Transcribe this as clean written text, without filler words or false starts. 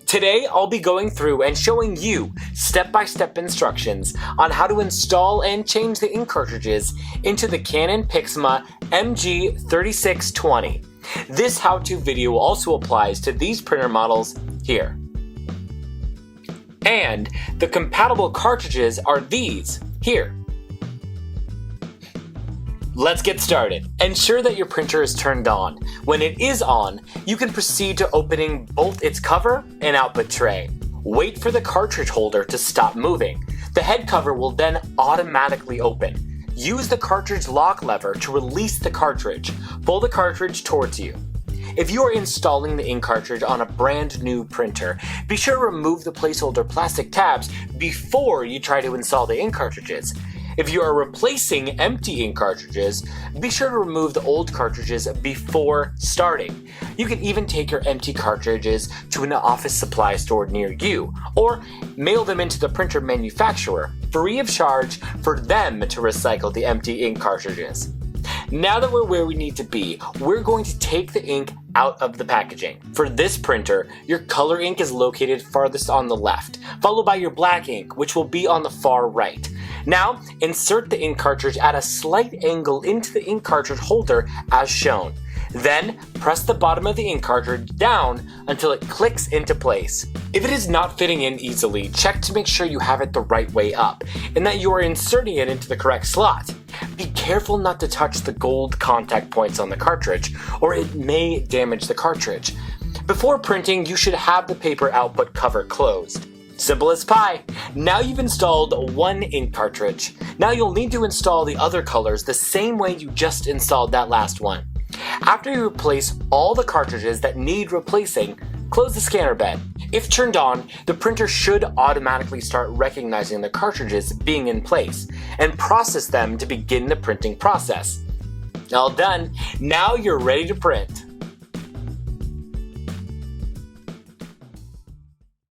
Today I'll be going through and showing you step-by-step instructions on how to install and change the ink cartridges into the Canon PIXMA MG3620. This how-to video also applies to these printer models here. And the compatible cartridges are these here. Let's get started. Ensure that your printer is turned on. When it is on, you can proceed to opening both its cover and output tray. Wait for the cartridge holder to stop moving. The head cover will then automatically open. Use the cartridge lock lever to release the cartridge. Pull the cartridge towards you. If you are installing the ink cartridge on a brand new printer, be sure to remove the placeholder plastic tabs before you try to install the ink cartridges. If you are replacing empty ink cartridges, be sure to remove the old cartridges before starting. You can even take your empty cartridges to an office supply store near you, or mail them into the printer manufacturer, free of charge for them to recycle the empty ink cartridges. Now that we're where we need to be, we're going to take the ink out of the packaging. For this printer, your color ink is located farthest on the left, followed by your black ink, which will be on the far right. Now, insert the ink cartridge at a slight angle into the ink cartridge holder as shown. Then, press the bottom of the ink cartridge down until it clicks into place. If it is not fitting in easily, check to make sure you have it the right way up, and that you are inserting it into the correct slot. Be careful not to touch the gold contact points on the cartridge, or it may damage the cartridge. Before printing, you should have the paper output cover closed. Simple as pie. Now you've installed one ink cartridge. Now you'll need to install the other colors the same way you just installed that last one. After you replace all the cartridges that need replacing, close the scanner bed. If turned on, the printer should automatically start recognizing the cartridges being in place and process them to begin the printing process. All done. Now you're ready to print.